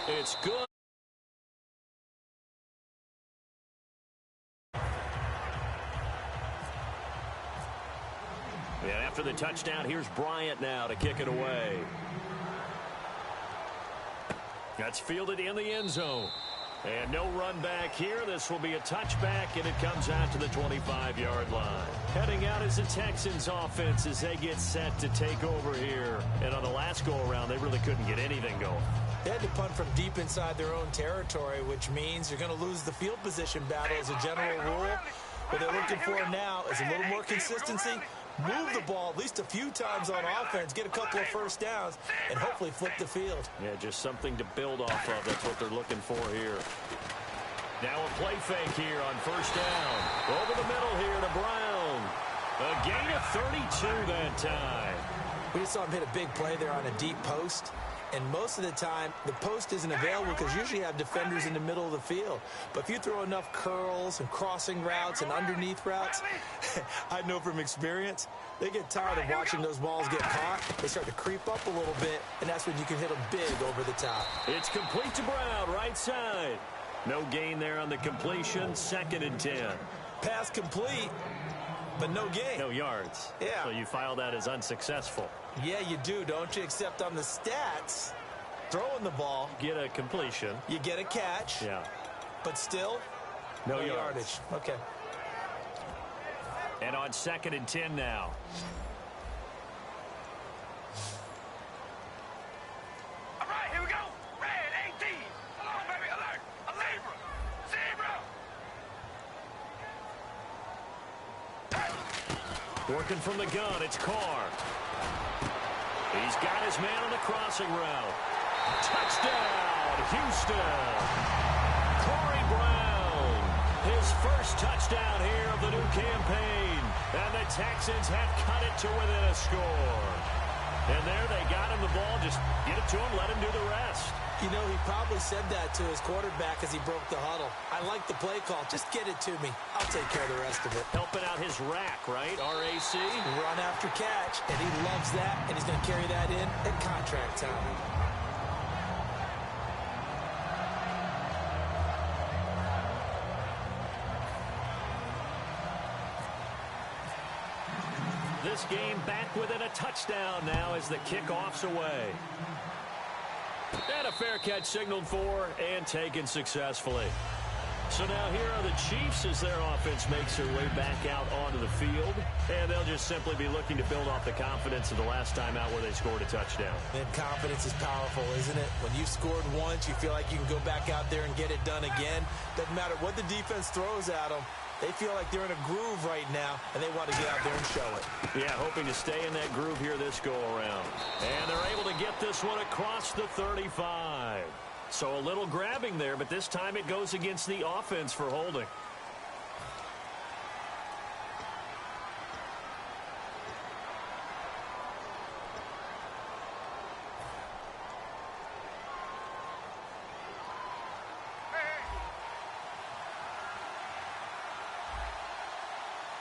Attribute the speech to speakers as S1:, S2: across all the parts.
S1: It's good. And after the touchdown, here's Bryant now to kick it away. That's fielded in the end zone. And no run back here. This will be a touchback, and it comes out to the 25-yard line. Heading out is the Texans offense as they get set to take over here. And on the last go-around, they really couldn't get anything going.
S2: They had to punt from deep inside their own territory, which means you're going to lose the field position battle as a general rule. What they're looking for now is a little more consistency. Move the ball at least a few times on offense, get a couple of first downs, and hopefully flip the field.
S1: Yeah, just something to build off of. That's what they're looking for here. Now a play fake here on first down. Over the middle here to Brown. A gain of 32 that time.
S2: We just saw him hit a big play there on a deep post. And most of the time, the post isn't available because you usually have defenders in the middle of the field. But if you throw enough curls and crossing routes and underneath routes, I know from experience, they get tired of watching those balls get caught. They start to creep up a little bit, and that's when you can hit them big over the top.
S1: It's complete to Brown, right side. No gain there on the completion, 2nd and 10.
S2: Pass complete, but no gain.
S1: No yards.
S2: Yeah.
S1: So you file that as unsuccessful.
S2: Yeah, you do, don't you? Except on the stats, throwing the ball.
S1: Get a completion.
S2: You get a catch.
S1: Yeah.
S2: But still,
S1: no
S2: yardage. Okay.
S1: And on 2nd and 10 now.
S3: All right, here we go. Red 18. Come on, baby. Alert. A Libra. Zebra.
S1: Working from the gun, it's Carr. He's got his man on the crossing route. Touchdown, Houston. Corey Brown, his first touchdown here of the new campaign. And the Texans have cut it to within a score. And there they got him the ball. Just get it to him, let him do the rest.
S2: You know, he probably said that to his quarterback as he broke the huddle. I like the play call. Just get it to me. I'll take care of the rest of it.
S1: Helping out his rack, right? RAC.
S2: Run after catch, and he loves that, and he's going to carry that in at contract time.
S1: This game back within a touchdown now as the kickoff's away. And a fair catch signaled for and taken successfully. So now here are the Chiefs as their offense makes their way back out onto the field. And they'll just simply be looking to build off the confidence of the last time out where they scored a touchdown.
S2: And confidence is powerful, isn't it? When you've scored once, you feel like you can go back out there and get it done again. Doesn't matter what the defense throws at them. They feel like they're in a groove right now, and they want to get out there and show it.
S1: Yeah, hoping to stay in that groove here this go-around. And they're able to get this one across the 35. So a little grabbing there, but this time it goes against the offense for holding.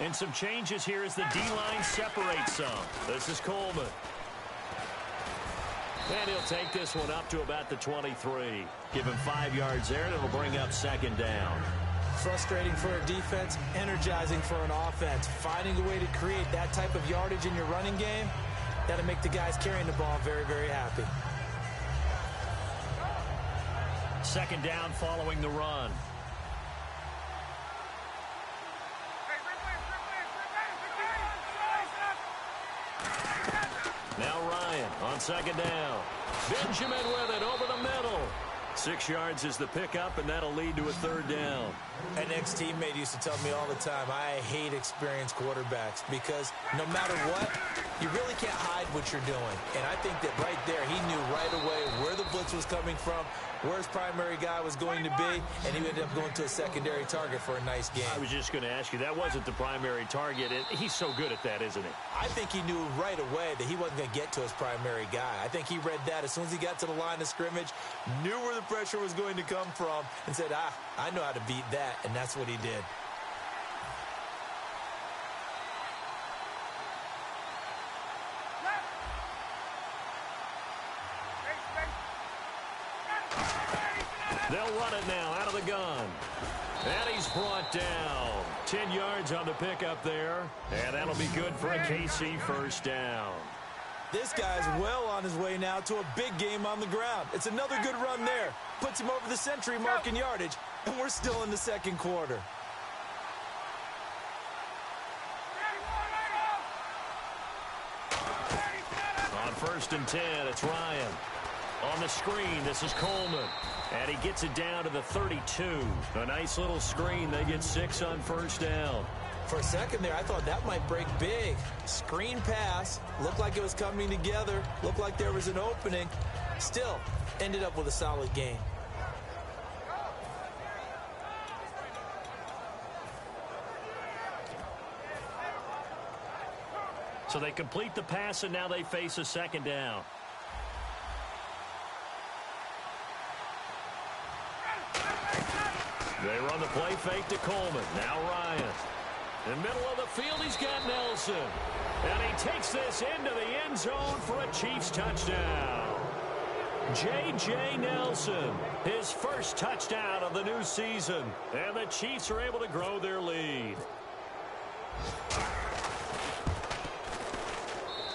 S1: And some changes here as the D-line separates some. This is Coleman. And he'll take this one up to about the 23. Give him 5 yards there, and it'll bring up 2nd down.
S2: Frustrating for a defense, energizing for an offense. Finding a way to create that type of yardage in your running game, that'll make the guys carrying the ball very, very happy.
S1: 2nd down following the run. Now Ryan on 2nd down. Benjamin with it over the middle. 6 yards is the pickup, and that'll lead to a 3rd down.
S2: An ex-teammate used to tell me all the time, I hate experienced quarterbacks because no matter what, you really can't hide what you're doing. And I think that right there, he knew right away where the blitz was coming from, where his primary guy was going to be, and he ended up going to a secondary target for a nice game.
S1: I was just going to ask you, that wasn't the primary target. He's so good at that, isn't he?
S2: I think he knew right away that he wasn't going to get to his primary guy. I think he read that as soon as he got to the line of scrimmage, knew where the pressure was going to come from, and said, I know how to beat that, and that's what he did.
S1: They'll run it now out of the gun. And he's brought down. 10 yards on the pickup there. And that'll be good for a KC first down.
S2: This guy's well on his way now to a big game on the ground. It's another good run there. Puts him over the century mark in yardage. And we're still in the second quarter.
S1: On 1st and 10, it's Ryan. On the screen, this is Coleman. And he gets it down to the 32. A nice little screen. They get 6 on first down.
S2: For a second there, I thought that might break big. Screen pass. Looked like it was coming together. Looked like there was an opening. Still, ended up with a solid game.
S1: So they complete the pass, and now they face a second down. They run the play fake to Coleman. Now Ryan. In the middle of the field, he's got Nelson. And he takes this into the end zone for a Chiefs touchdown. J.J. Nelson, his first touchdown of the new season. And the Chiefs are able to grow their lead.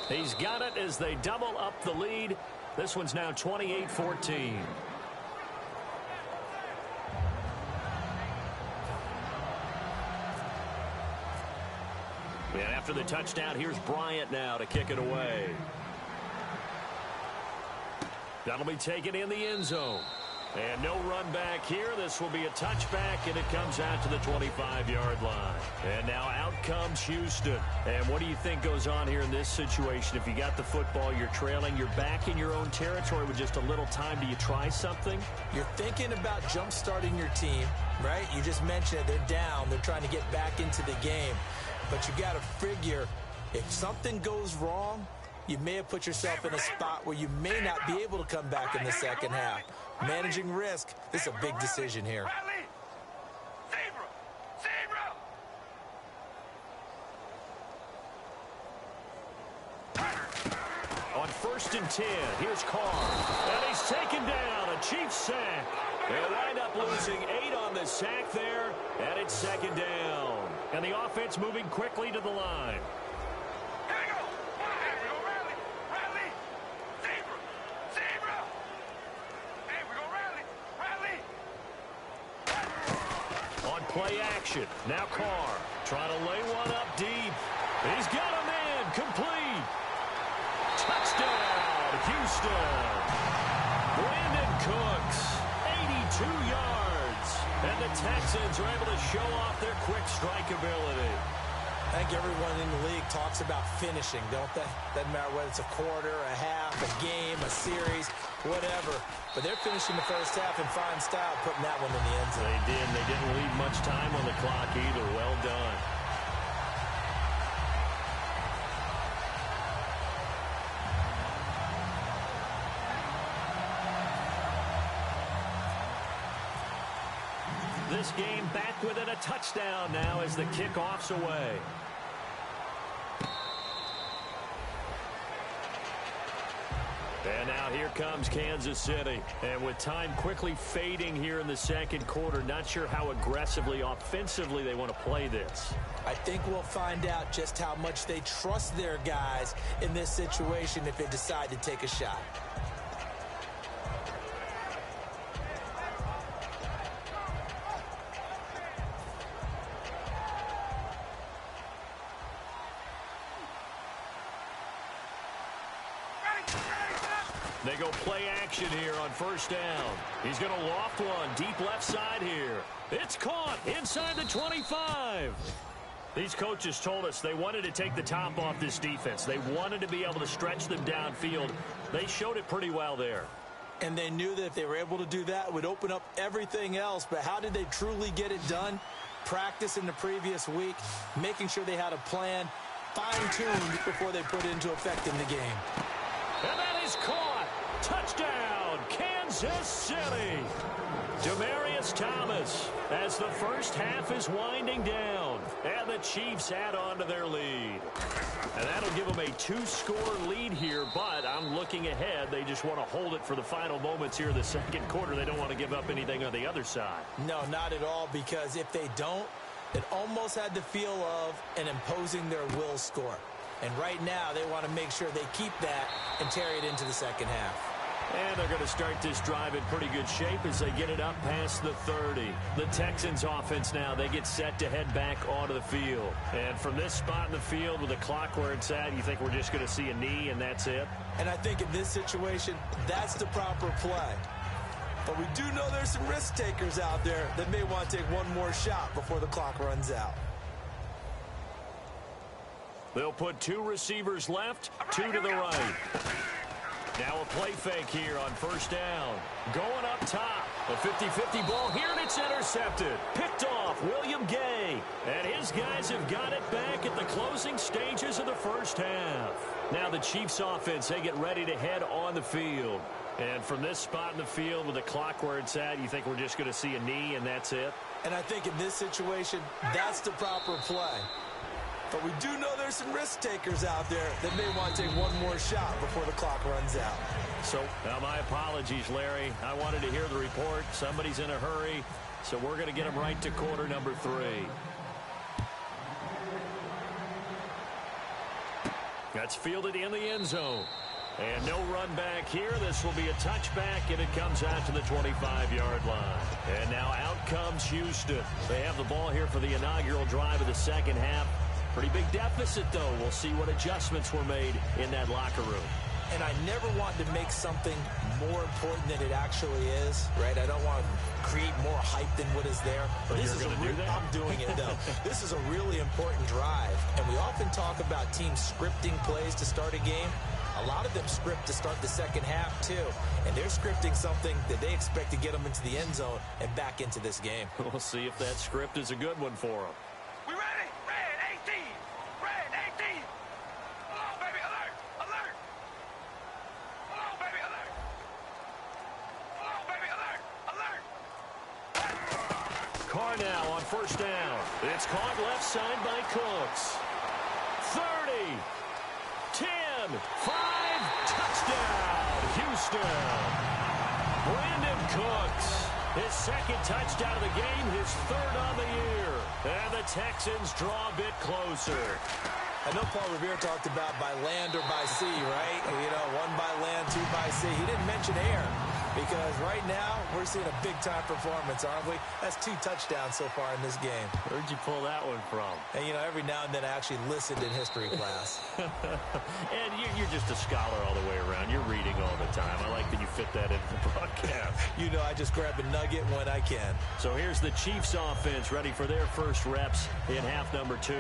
S1: He's got it as they double up the lead. This one's now 28-14. And after the touchdown, here's Bryant now to kick it away. That'll be taken in the end zone. And no run back here. This will be a touchback, and it comes out to the 25-yard line. And now out comes Houston. And what do you think goes on here in this situation? If you got the football, you're trailing, you're back in your own territory with just a little time. Do you try something?
S2: You're thinking about jump-starting your team, right? You just mentioned it. They're down. They're trying to get back into the game. But you got to figure, if something goes wrong, you may have put yourself in a spot where you may not be able to come back in the second half. Managing risk, this is a big decision here.
S1: On 1st and 10, here's Carr. And he's taken down. A Chiefs sack. They'll wind up losing 8 on the sack there. And it's second down. And the offense moving quickly to the line. Play action. Now Carr trying to lay one up deep. He's got a man. Complete. Touchdown, Houston. Brandon Cooks, 82 yards. And the Texans are able to show off their quick strike ability.
S2: I think everyone in the league talks about finishing, don't they? Doesn't matter whether it's a quarter, a half, a game, a series, whatever. But they're finishing the first half in fine style, putting that one in the end zone.
S1: They did. They didn't leave much time on the clock either. Well done. This game back within a touchdown now as the kickoff's away. And now here comes Kansas City. And with time quickly fading here in the second quarter, not sure how aggressively, offensively they want to play this.
S2: I think we'll find out just how much they trust their guys in this situation if they decide to take a shot.
S1: They go play action here on first down. He's going to loft one deep left side here. It's caught inside the 25. These coaches told us they wanted to take the top off this defense. They wanted to be able to stretch them downfield. They showed it pretty well there.
S2: And they knew that if they were able to do that, it would open up everything else. But how did they truly get it done? Practice in the previous week, making sure they had a plan, fine-tuned before they put it into effect in the game.
S1: And that is caught. Touchdown, Kansas City. Demaryius Thomas as the first half is winding down. And the Chiefs add on to their lead. And that'll give them a 2-score lead here, but I'm looking ahead. They just want to hold it for the final moments here in the second quarter. They don't want to give up anything on the other side.
S2: No, not at all, because if they don't, it almost had the feel of an imposing their will score. And right now, they want to make sure they keep that and carry it into the second half.
S1: And they're going to start this drive in pretty good shape as they get it up past the 30. The Texans offense now, they get set to head back onto the field. And from this spot in the field with the clock where it's at, you think we're just going to see a knee and that's it?
S2: And I think in this situation, that's the proper play. But we do know there's some risk takers out there that may want to take one more shot before the clock runs out.
S1: They'll put 2 receivers left, 2 to the right. Now a play fake here on first down. Going up top. A 50-50 ball here, and it's intercepted. Picked off William Gay. And his guys have got it back at the closing stages of the first half. Now the Chiefs offense, they get ready to head on the field. And from this spot in the field with the clock where it's at, you think we're just going to see a knee and that's it?
S2: And I think in this situation, that's the proper play. But we do know there's some risk takers out there that may want to take one more shot before the clock runs out.
S1: So, now my apologies, Larry. I wanted to hear the report. Somebody's in a hurry, so we're going to get him right to quarter number 3. That's fielded in the end zone. And no run back here. This will be a touchback, and it comes out to the 25-yard line. And now out comes Houston. They have the ball here for the inaugural drive of the second half. Pretty big deficit, though. We'll see what adjustments were made in that locker room.
S2: And I never want to make something more important than it actually is, right? I don't want to create more hype than what is there. But this is I'm doing it, though. This is a really important drive. And we often talk about teams scripting plays to start a game. A lot of them script to start the second half, too. And they're scripting something that they expect to get them into the end zone and back into this game.
S1: We'll see if that script is a good one for them.
S3: We ready? Red 18. Red 18. Hold on, baby. Alert. Alert. Hold on, baby. Alert. Hold on, baby. Alert. Alert.
S1: Carr now on first down. It's caught left side by Cooks. 30. 10, 5, touchdown, Houston. Brandon Cooks, his second touchdown of the game, his 3rd on the year. And the Texans draw a bit closer.
S2: I know Paul Revere talked about by land or by sea, right? You know, 1 by land, 2 by sea. He didn't mention air because right now we're seeing a big-time performance, aren't we? That's 2 touchdowns so far in this game.
S1: Where'd you pull that one from?
S2: And, you know, every now and then I actually listened in history class.
S1: And you're just a scholar all the way around. You're reading all the time. I like that you fit that into the broadcast.
S2: You know, I just grab a nugget when I can.
S1: So here's the Chiefs offense ready for their first reps in half number 2.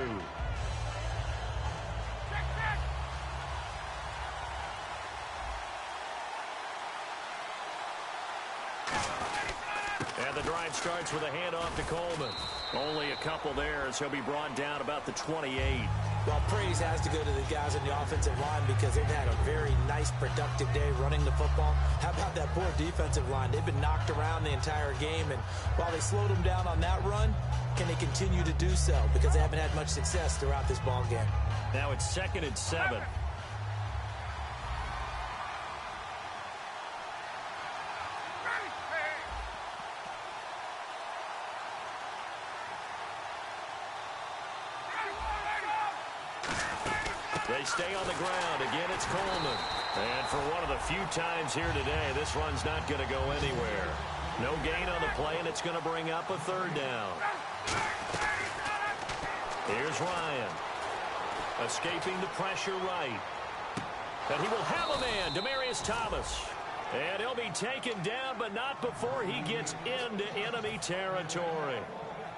S1: And the drive starts with a handoff to Coleman. Only a couple there as he'll be brought down about the 28.
S2: Well, praise has to go to the guys on the offensive line because they've had a very nice, productive day running the football. How about that poor defensive line? They've been knocked around the entire game, and while they slowed them down on that run, can they continue to do so? Because they haven't had much success throughout this ball game.
S1: Now it's 2nd and 7. They stay on the ground. Again, it's Coleman. And for one of the few times here today, this run's not going to go anywhere. No gain on the play, and it's going to bring up a 3rd down. Here's Ryan. Escaping the pressure right. And he will have a man, Demaryius Thomas. And he'll be taken down, but not before he gets into enemy territory.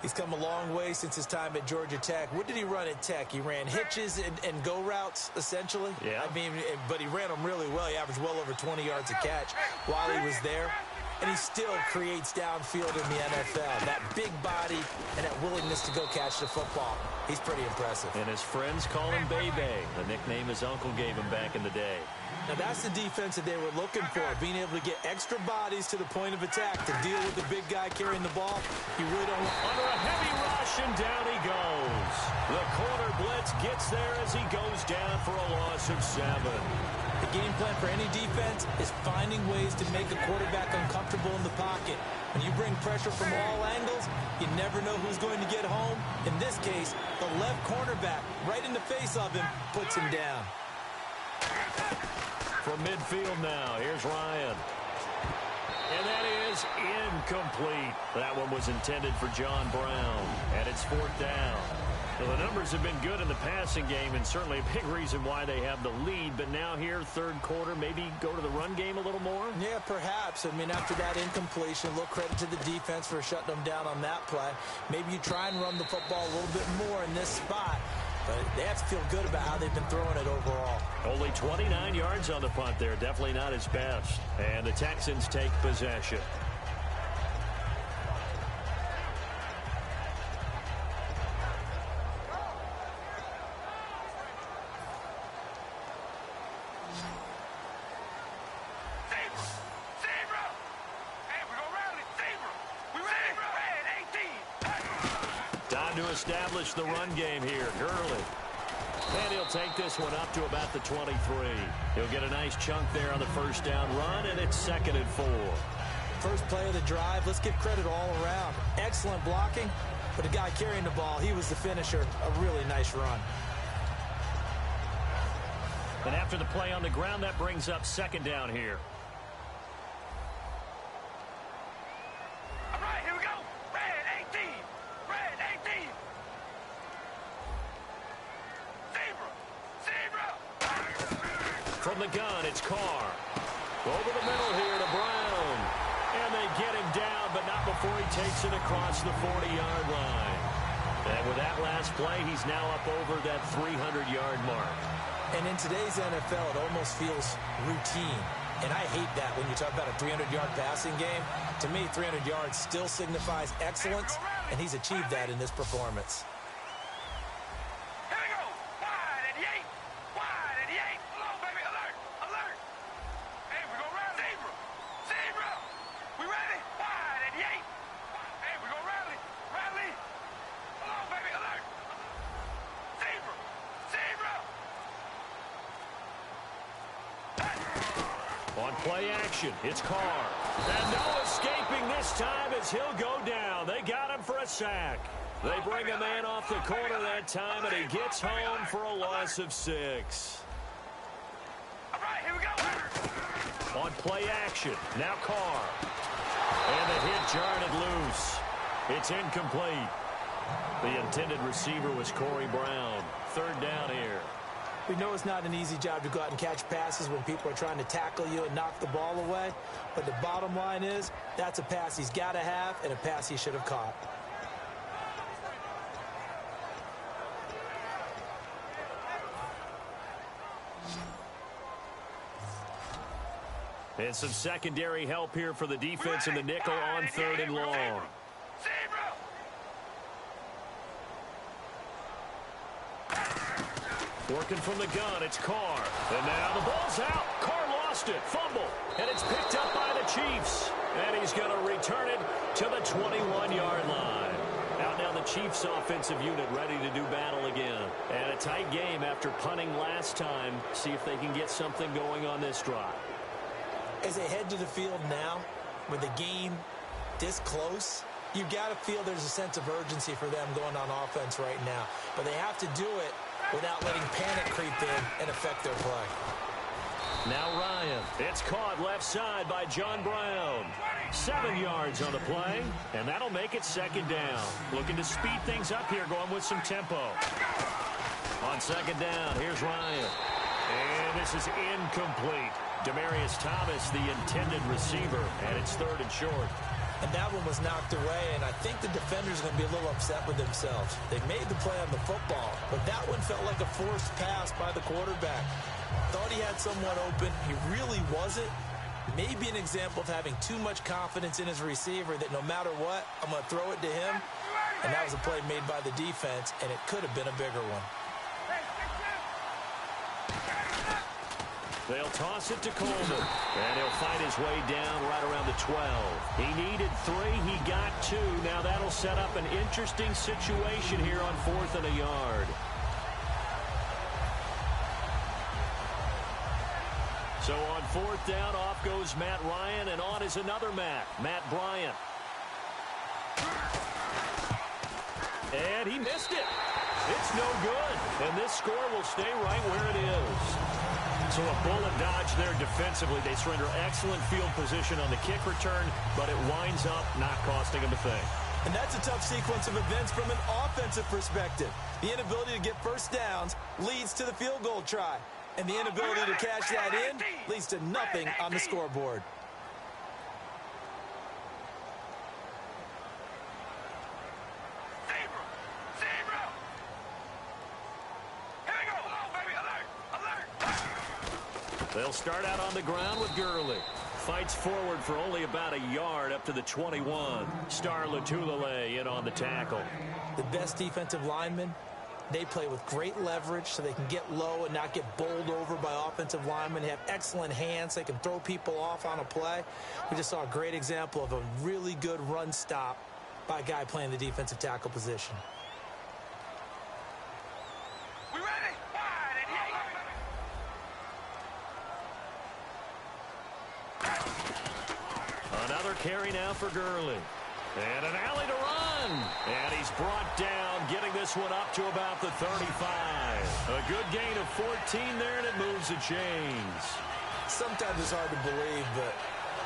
S2: He's come a long way since his time at Georgia Tech. What did he run at Tech? He ran hitches and go routes, essentially.
S1: Yeah.
S2: I mean, but he ran them really well. He averaged well over 20 yards a catch while he was there. And he still creates downfield in the NFL. That big body and that willingness to go catch the football. He's pretty impressive.
S1: And his friends call him Bebe, the nickname his uncle gave him back in the day.
S2: Now, that's the defense that they were looking for, being able to get extra bodies to the point of attack to deal with the big guy carrying the ball. You really don't want...
S1: Under a heavy rush, and down he goes. The corner blitz gets there as he goes down for a loss of 7.
S2: The game plan for any defense is finding ways to make a quarterback uncomfortable in the pocket. When you bring pressure from all angles, you never know who's going to get home. In this case, the left cornerback, right in the face of him, puts him down.
S1: From midfield now, here's Ryan. And that is incomplete. That one was intended for John Brown. And it's 4th down. Well, the numbers have been good in the passing game, and certainly a big reason why they have the lead. But now here, third quarter, maybe go to the run game a little more?
S2: Yeah, perhaps. I mean, after that incompletion, a little credit to the defense for shutting them down on that play. Maybe you try and run the football a little bit more in this spot. But they have to feel good about how they've been throwing it overall.
S1: Only 29 yards on the punt there. Definitely not his best. And the Texans take possession. Establish the run game here. Gurley. And he'll take this one up to about the 23. He'll get a nice chunk there on the first down run, and it's 2nd and 4.
S2: First play of the drive, let's give credit all around. Excellent blocking, but the guy carrying the ball, he was the finisher. A really nice run.
S1: And after the play on the ground, that brings up 2nd down here. From the gun, it's Carr. Over the middle here to Brown. And they get him down, but not before he takes it across the 40-yard line. And with that last play, he's now up over that 300-yard mark.
S2: And in today's NFL, it almost feels routine. And I hate that when you talk about a 300-yard passing game. To me, 300 yards still signifies excellence, and he's achieved that in this performance.
S1: Play action. It's Carr. And no escaping this time as he'll go down. They got him for a sack. They bring a man off the corner that time, and he gets home for a loss of 6.
S3: All right, here we go.
S1: On play action, now Carr. And the hit jarred it loose. It's incomplete. The intended receiver was Corey Brown. 3rd down here.
S2: We know it's not an easy job to go out and catch passes when people are trying to tackle you and knock the ball away. But the bottom line is, that's a pass he's got to have and a pass he should have caught.
S1: And some secondary help here for the defense in the nickel on 3rd and long. Working from the gun, it's Carr. And now the ball's out. Carr lost it. Fumble. And it's picked up by the Chiefs. And he's going to return it to the 21-yard line. Out now the Chiefs offensive unit ready to do battle again. And a tight game after punting last time. See if they can get something going on this drive.
S2: As they head to the field now, with the game this close, you've got to feel there's a sense of urgency for them going on offense right now. But they have to do it without letting panic creep in and affect their play.
S1: Now Ryan. It's caught left side by John Brown. 7 yards on the play, and that'll make it 2nd down. Looking to speed things up here, going with some tempo. On 2nd down, here's Ryan. And this is incomplete. Demaryius Thomas, the intended receiver, and it's 3rd and short.
S2: And that one was knocked away, and I think the defender's going to be a little upset with themselves. They made the play on the football, but that one felt like a forced pass by the quarterback. Thought he had someone open. He really wasn't. Maybe an example of having too much confidence in his receiver that no matter what, I'm going to throw it to him. And that was a play made by the defense, and it could have been a bigger one.
S1: They'll toss it to Coleman, and he'll fight his way down right around the 12. He needed 3. He got 2. Now that'll set up an interesting situation here on 4th and a yard. So on 4th down, off goes Matt Ryan, and on is another Matt Bryant. And he missed it. It's no good, and this score will stay right where it is. So a bullet dodge there defensively. They surrender excellent field position on the kick return, but it winds up not costing them a thing.
S2: And that's a tough sequence of events from an offensive perspective. The inability to get first downs leads to the field goal try. And the inability to cash that in leads to nothing on the scoreboard.
S1: They'll start out on the ground with Gurley. Fights forward for only about a yard up to the 21. Star Latulele in on the tackle.
S2: The best defensive linemen, they play with great leverage so they can get low and not get bowled over by offensive linemen. They have excellent hands. They can throw people off on a play. We just saw a great example of a really good run stop by a guy playing the defensive tackle position.
S3: We ready? Wide and
S1: Another carry now for Gurley. And an alley to run. And he's brought down, getting this one up to about the 35. A good gain of 14 there, and it moves the chains.
S2: Sometimes it's hard to believe, but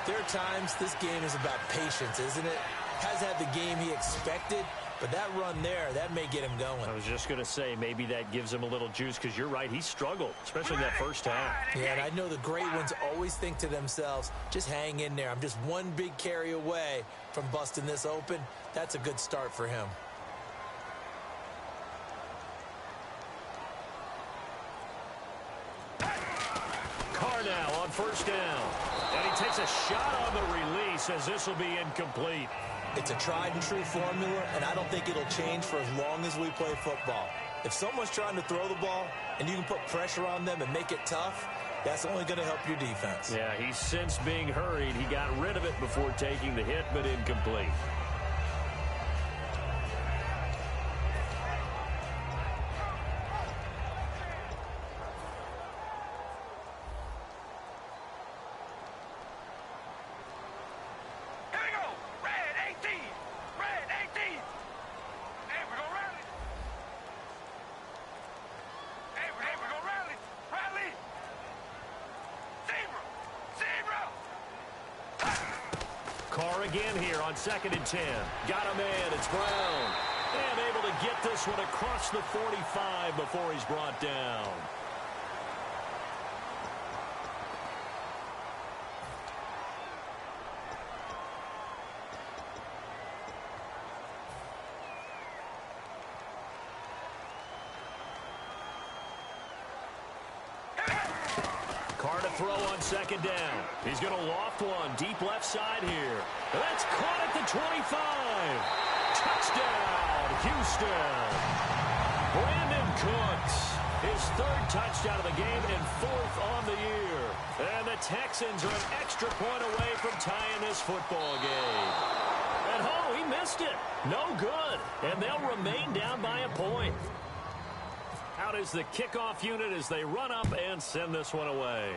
S2: there are times this game is about patience, isn't it? Has had the game he expected, but that run there, that may get him going.
S1: I was just going to say, maybe that gives him a little juice, because you're right, he struggled, especially in that first half.
S2: Yeah, and I know the great ones always think to themselves, just hang in there. I'm just one big carry away from busting this open. That's a good start for him.
S1: Carr now on first down. And he takes a shot on the release, as this will be incomplete.
S2: It's a tried-and-true formula, and I don't think it'll change for as long as we play football. If someone's trying to throw the ball and you can put pressure on them and make it tough, that's only going to help your defense.
S1: Yeah, he's since being hurried. He got rid of it before taking the hit, but incomplete. Carr again here on 2nd and 10. Got a man. It's Brown. And able to get this one across the 45 before he's brought down. Carr to throw on 2nd down. He's going to loft one deep left side here. That's caught at the 25. Touchdown, Houston. Brandon Cooks, his 3rd touchdown of the game and 4th on the year. And the Texans are an extra point away from tying this football game. And he missed it. No good. And they'll remain down by a point. Out is the kickoff unit as they run up and send this one away.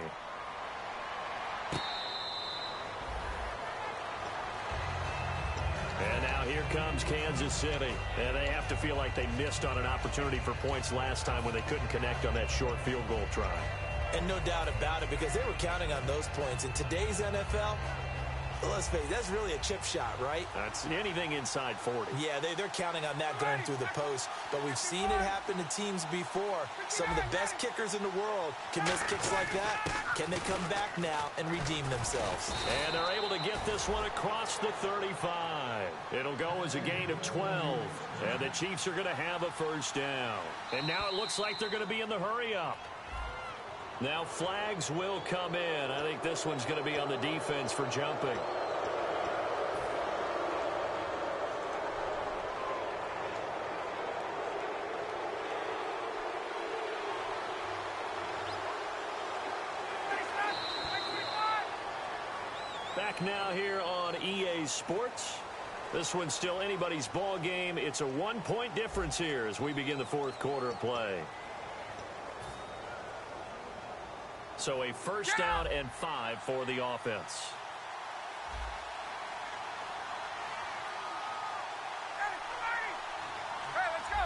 S1: And now here comes Kansas City. And they have to feel like they missed on an opportunity for points last time when they couldn't connect on that short field goal try.
S2: And no doubt about it, because they were counting on those points. In today's NFL, let's face it, that's really a chip shot, right?
S1: That's anything inside 40.
S2: Yeah, they're counting on that going through the post. But we've seen it happen to teams before. Some of the best kickers in the world can miss kicks like that. Can they come back now and redeem themselves?
S1: And they're able to get this one across the 35. It'll go as a gain of 12. And the Chiefs are going to have a first down. And now it looks like they're going to be in the hurry-up. Now flags will come in. I think this one's going to be on the defense for jumping. back now here on EA Sports. This one's still anybody's ball game. It's a 1-point difference here as we begin the fourth quarter of play. So a first down and 5 for the offense.
S3: Hey, let's go.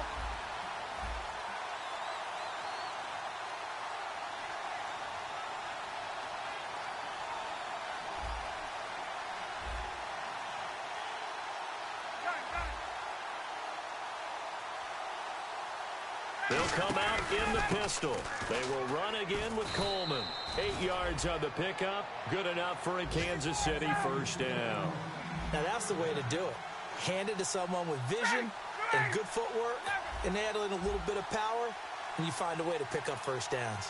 S1: They'll come out in the pistol. They will run again with Coleman. 8 yards on the pickup. Good enough for a Kansas City first down.
S2: Now that's the way to do it. Hand it to someone with vision and good footwork, and add in a little bit of power, and you find a way to pick up first downs.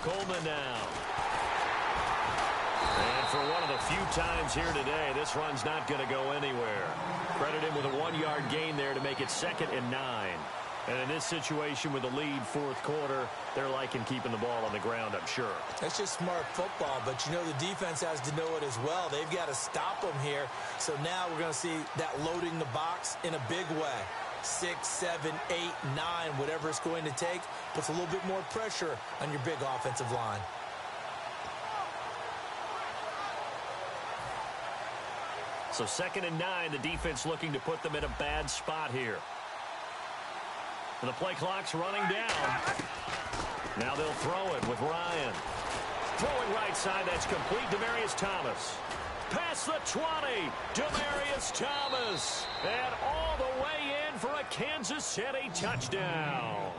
S1: Coleman now. And for one of the few times here today, this run's not going to go anywhere. Credit him with a 1-yard gain there to make it 2nd and 9. And in this situation with the lead fourth quarter, they're liking keeping the ball on the ground, I'm sure.
S2: That's just smart football, but you know the defense has to know it as well. They've got to stop them here. So now we're going to see that loading the box in a big way. 6, 7, 8, 9, whatever it's going to take, puts a little bit more pressure on your big offensive line.
S1: So 2nd and 9, the defense looking to put them in a bad spot here. And the play clock's running down. Now they'll throw it with Ryan. Throwing right side, that's complete. Demaryius Thomas. Past the 20. Demaryius Thomas. And all the way in for a Kansas City touchdown.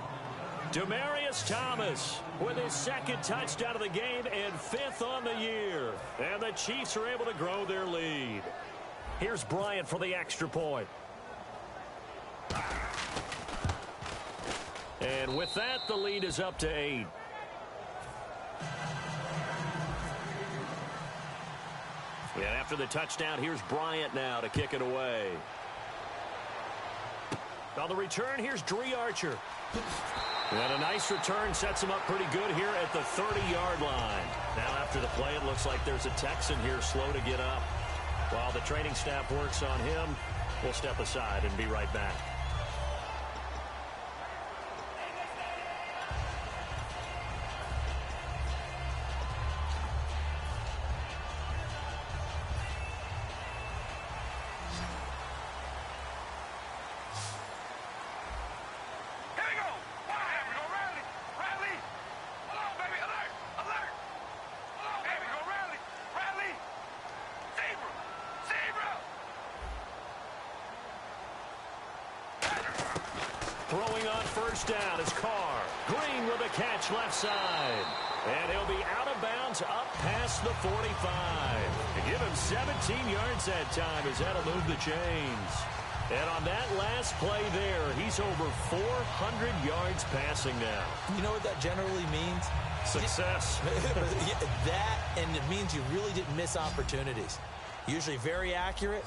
S1: Demaryius Thomas with his 2nd touchdown of the game and 5th on the year. And the Chiefs are able to grow their lead. Here's Bryant for the extra point. And with that, the lead is up to 8. And after the touchdown, here's Bryant now to kick it away. On the return, here's Dree Archer. And a nice return sets him up pretty good here at the 30-yard line. Now after the play, it looks like there's a Texan here slow to get up. While the training staff works on him, we'll step aside and be right back. Throwing on first down is Carr. Green with a catch left side. And he'll be out of bounds up past the 45. To give him 17 yards that time as that'll move the chains. And on that last play there, he's over 400 yards passing now.
S2: You know what that generally means?
S1: Success.
S2: That, and it means you really didn't miss opportunities. Usually very accurate.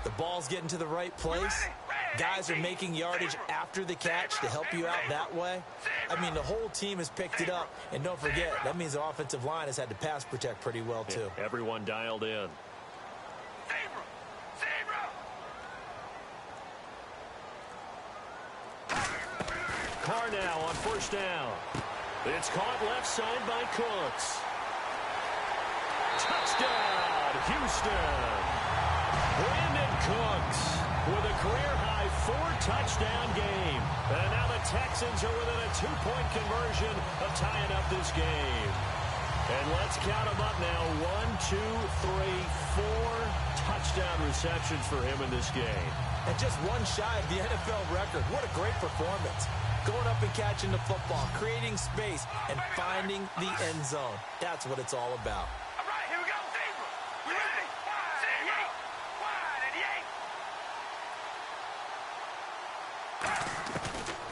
S2: The ball's getting to the right place. Guys are making yardage after the catch to help you out that way. I mean, the whole team has picked it up. And don't forget, that means the offensive line has had to pass protect pretty well, too.
S1: Yeah, everyone dialed in. Carr now on first down. It's caught left side by Cooks. Touchdown, Houston. Brandon Cooks with a career-high 4-touchdown game. And now the Texans are within a 2-point conversion of tying up this game. And let's count them up now. 1, 2, 3, 4 touchdown receptions for him in this game.
S2: And just one shy of the NFL record. What a great performance. Going up and catching the football, creating space, and finding the end zone. That's what it's all about.
S3: All right, here we go, Zebra. We ready? Wide and 8.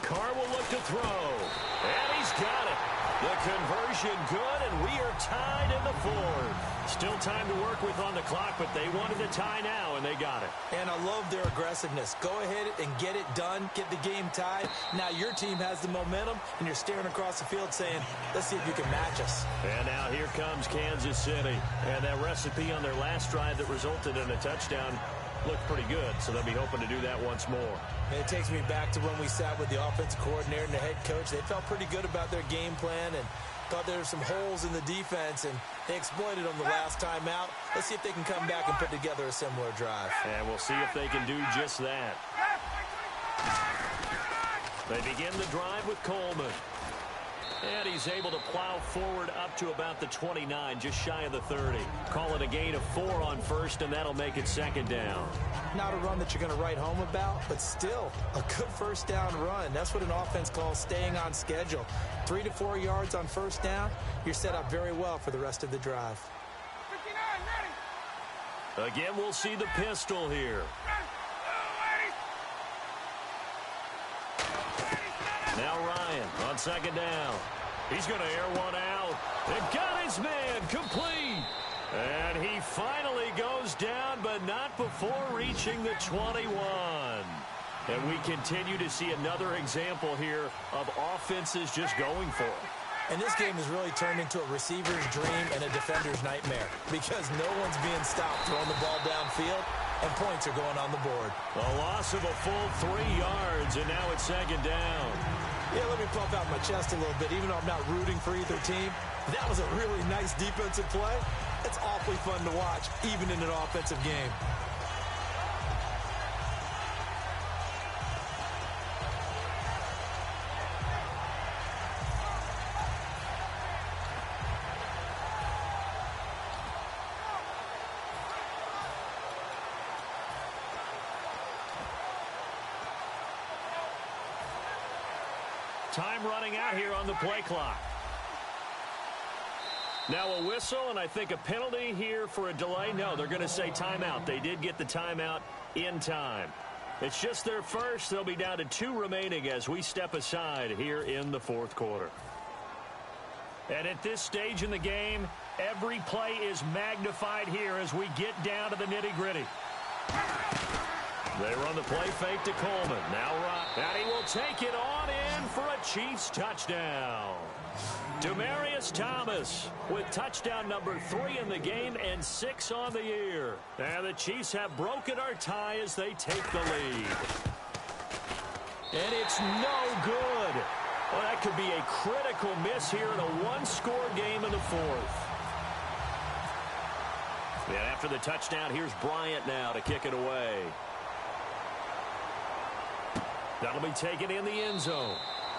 S1: Carr will look to throw. And he's got it. The conversion good, and we are tied in the fourth. Still time to work with on the clock, but they wanted the tie now, and they got it.
S2: And I love their aggressiveness. Go ahead and get it done, get the game tied. Now your team has the momentum, and you're staring across the field saying, let's see if you can match us.
S1: And now here comes Kansas City. And that recipe on their last drive that resulted in a touchdown looked pretty good, so they'll be hoping to do that once more.
S2: And it takes me back to when we sat with the offensive coordinator and the head coach. They felt pretty good about their game plan and thought there were some holes in the defense, and they exploited them the last time out. Let's see if they can come back and put together a similar drive.
S1: And we'll see if they can do just that. They begin the drive with Coleman. And he's able to plow forward up to about the 29, just shy of the 30. Call it a gain of 4 on first, and that'll make it second down.
S2: Not a run that you're going to write home about, but still a good first down run. That's what an offense calls staying on schedule. 3 to 4 yards on first down, you're set up very well for the rest of the drive.
S1: Again, we'll see the pistol here. Now Ryan on second down. He's going to air one out. And got his man complete. And he finally goes down, but not before reaching the 21. And we continue to see another example here of offenses just going for it.
S2: And this game has really turned into a receiver's dream and a defender's nightmare because no one's being stopped throwing the ball downfield, and points are going on the board.
S1: A loss of a full 3 yards, and now it's second down.
S2: Yeah, let me puff out my chest a little bit, even though I'm not rooting for either team. That was a really nice defensive play. It's awfully fun to watch, even in an offensive game.
S1: Time running out here on the play clock. Now a whistle, and I think a penalty here for a delay. No, they're going to say timeout. They did get the timeout in time. It's just their first. They'll be down to 2 remaining as we step aside here in the fourth quarter. And at this stage in the game, every play is magnified here as we get down to the nitty-gritty. They run the play fake to Coleman. Now Ryan. And he will take it on in for a Chiefs touchdown. Demaryius Thomas with touchdown number 3 in the game and 6 on the year. And the Chiefs have broken our tie as they take the lead. And it's no good. Well, that could be a critical miss here in a one-score game in the fourth. And after the touchdown, here's Bryant now to kick it away. That'll be taken in the end zone.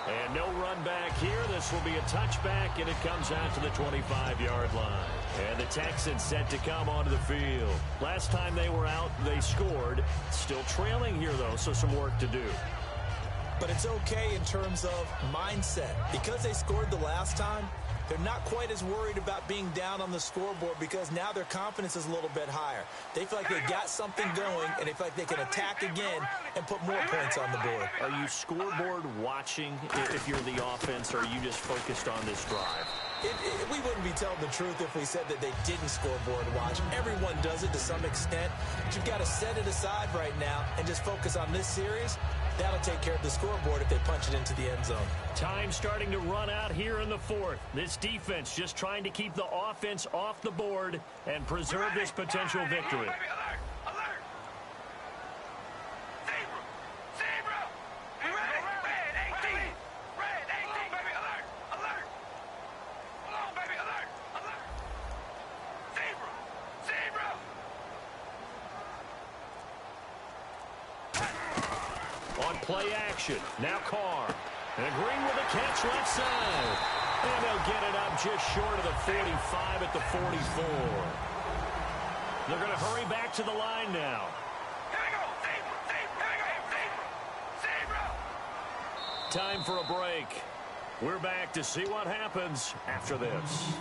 S1: And no run back here. This will be a touchback, and it comes out to the 25-yard line. And the Texans set to come onto the field. Last time they were out, they scored. Still trailing here, though, so some work to do.
S2: But it's okay in terms of mindset. Because they scored the last time, they're not quite as worried about being down on the scoreboard because now their confidence is a little bit higher. They feel like they got something going, and they feel like they can attack again and put more points on the board.
S1: Are you scoreboard watching if you're the offense, or are you just focused on this drive?
S2: We wouldn't be telling the truth if we said that they didn't scoreboard watch. Everyone does it to some extent. But you've got to set it aside right now and just focus on this series. That'll take care of the scoreboard if they punch it into the end zone.
S1: Time starting to run out here in the fourth. This defense just trying to keep the offense off the board and preserve this potential victory. Play action. Now Carr. And Green with a catch left side. And they'll get it up just short of the 45 at the 44. They're going to hurry back to the line now. Time for a break. We're back to see what happens after this.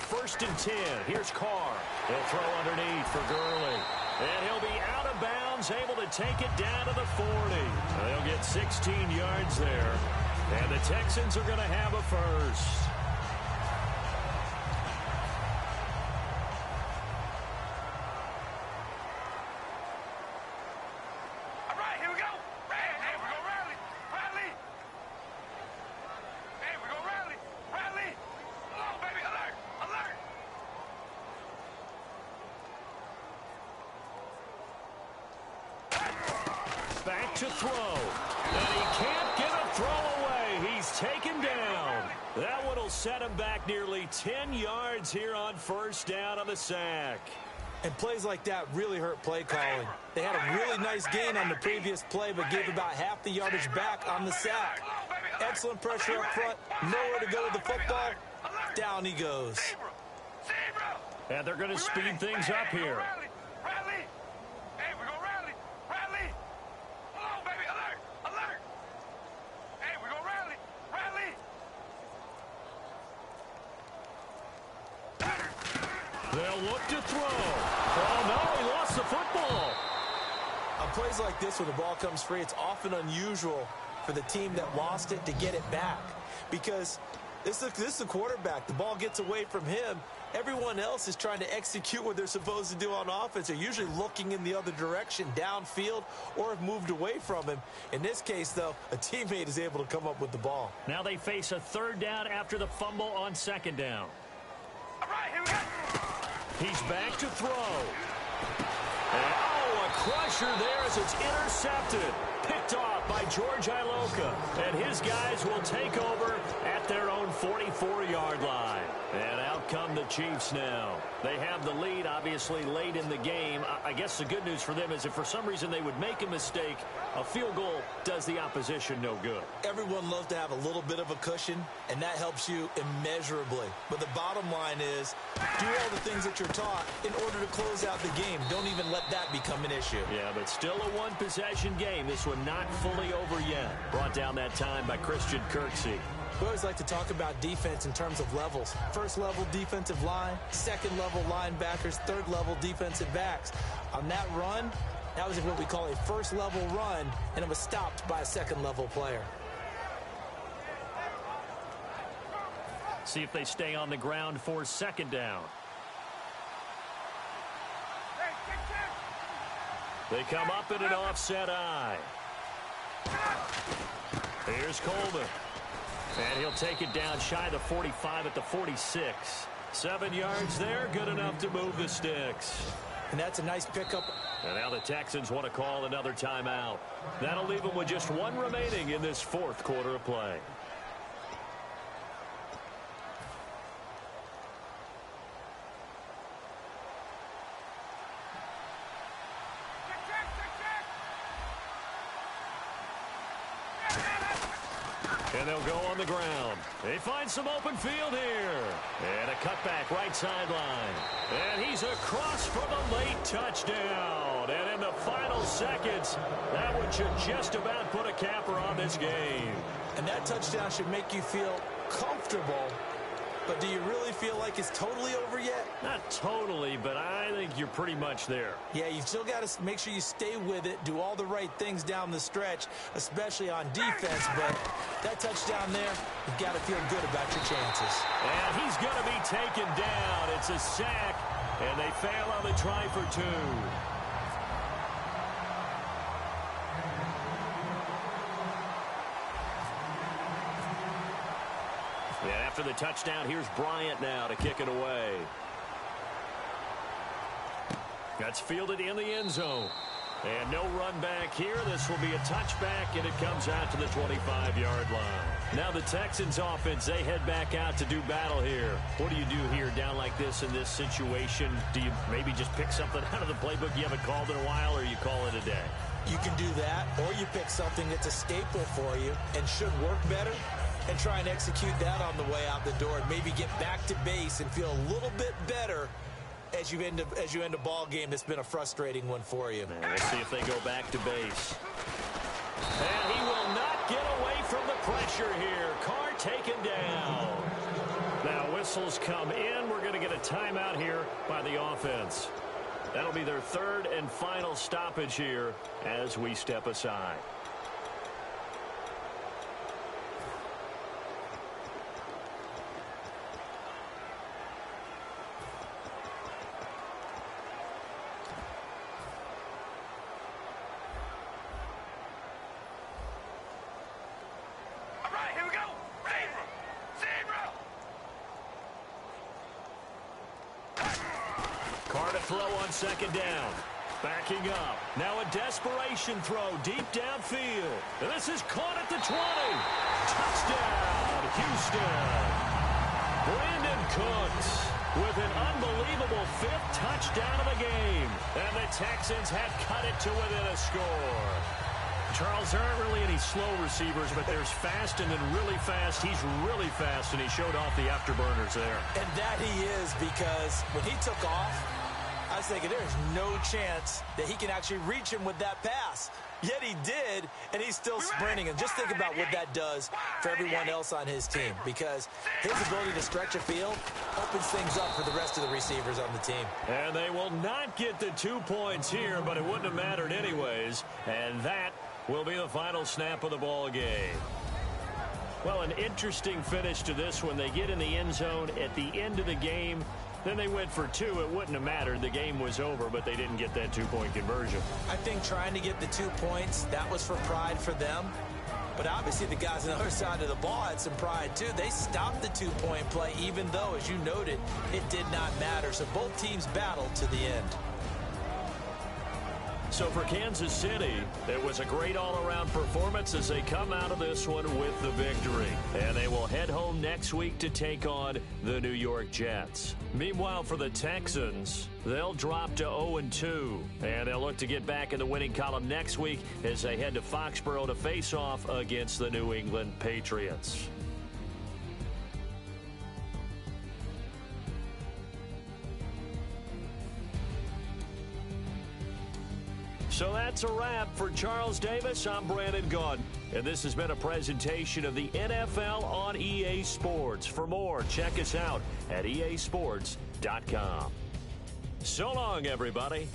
S1: 1st and 10. Here's Carr. He'll throw underneath for Gurley. And he'll be out of bounds, able to take it down to the 40. They'll get 16 yards there. And the Texans are going to have a first.
S3: All right, here we go. Hey, we go rally. Rally. Hey, we go rally. Rally. Come on, baby. Alert. Alert.
S1: Back to throw. And he can't get a throw away. He's taken down. That one will set him back nearly 10 yards here on 1st down on the sack.
S2: And plays like that really hurt play calling. They had a really nice gain on the previous play, but gave about half the yardage back on the sack. Excellent pressure up front. Nowhere to go with the football. Down he goes.
S1: And they're going to speed things up here.
S3: Rally. Hey, we go rally. Rally. Come on, baby. Alert. Alert. Hey, we go rally. Rally.
S1: They'll look to throw. Oh, no, he lost the football.
S2: On plays like this where the ball comes free, it's often unusual for the team that lost it to get it back. Because this is the quarterback. The ball gets away from him. Everyone else is trying to execute what they're supposed to do on offense. They're usually looking in the other direction, downfield, or have moved away from him. In this case, though, a teammate is able to come up with the ball.
S1: Now they face a 3rd down after the fumble on 2nd down.
S3: All right, here we go.
S1: He's back to throw. And, a crusher there as it's intercepted. Picked off by George Iloka. And his guys will take over at their own 44-yard line. And out come the Chiefs now. They have the lead, obviously, late in the game. I guess the good news for them is if for some reason they would make a mistake, a field goal does the opposition no good.
S2: Everyone loves to have a little bit of a cushion, and that helps you immeasurably. But the bottom line is, do all the things that you're taught in order to close out the game. Don't even let that become an issue.
S1: Yeah, but still a one-possession game. This one not fully over yet. Brought down that time by Christian Kirksey.
S2: We always like to talk about defense in terms of levels. 1st level defensive line, 2nd level linebackers, 3rd level defensive backs. On that run, that was what we call a 1st level run, and it was stopped by a 2nd level player.
S1: See if they stay on the ground for 2nd down. They come up in an offset eye. Here's Coleman. And he'll take it down shy the 45 at the 46. 7 yards there, good enough to move the sticks.
S2: And that's a nice pickup.
S1: And now the Texans want to call another timeout. That'll leave them with just 1 remaining in this 4th quarter of play. And they'll go on the ground. They find some open field here. And a cutback right sideline. And he's across for the late touchdown. And in the final seconds, that one should just about put a capper on this game.
S2: And that touchdown should make you feel comfortable. But do you really feel like it's totally over yet?
S1: Not totally, but I think you're pretty much there.
S2: Yeah, you've still got to make sure you stay with it, do all the right things down the stretch, especially on defense. But that touchdown there, you've got to feel good about your chances.
S1: And he's going to be taken down. It's a sack, and they fail on the try for 2. And after the touchdown, here's Bryant now to kick it away. That's fielded in the end zone. And no run back here. This will be a touchback, and it comes out to the 25-yard line. Now the Texans offense, they head back out to do battle here. What do you do here down like this in this situation? Do you maybe just pick something out of the playbook you haven't called in a while, or you call it a day?
S2: You can do that, or you pick something that's a staple for you and should work better, and try and execute that on the way out the door and maybe get back to base and feel a little bit better as you end a ball game that's been a frustrating one for you.
S1: And we'll see if they go back to base. And he will not get away from the pressure here. Carr taken down. Now whistle. whistles come in. We're going to get a timeout here by the offense. That'll be their third and final stoppage here as we step aside. Throw on second down. Backing up. Now a desperation throw deep downfield. And this is caught at the 20. Touchdown, Houston. Brandon Cooks with an unbelievable 5th touchdown of the game. And the Texans have cut it to within a score. Charles, there aren't really any slow receivers, but there's fast and then really fast. He's really fast, and he showed off the afterburners there.
S2: And that he is, because when he took off, I was thinking there's no chance that he can actually reach him with that pass. Yet he did, and he's still sprinting. And just think about what that does for everyone else on his team, because his ability to stretch a field opens things up for the rest of the receivers on the team.
S1: And they will not get the 2 points here, but it wouldn't have mattered anyways. And that will be the final snap of the ball game. Well, an interesting finish to this one. They get in the end zone at the end of the game. Then they went for 2. It wouldn't have mattered. The game was over, but they didn't get that 2-point conversion.
S2: I think trying to get the 2 points, that was for pride for them. But obviously the guys on the other side of the ball had some pride too. They stopped the 2-point play, even though, as you noted, it did not matter. So both teams battled to the end.
S1: So for Kansas City, it was a great all-around performance as they come out of this one with the victory. And they will head home next week to take on the New York Jets. Meanwhile, for the Texans, they'll drop to 0-2. And they'll look to get back in the winning column next week as they head to Foxborough to face off against the New England Patriots. So that's a wrap. For Charles Davis, I'm Brandon Gaudin. And this has been a presentation of the NFL on EA Sports. For more, check us out at easports.com. So long, everybody.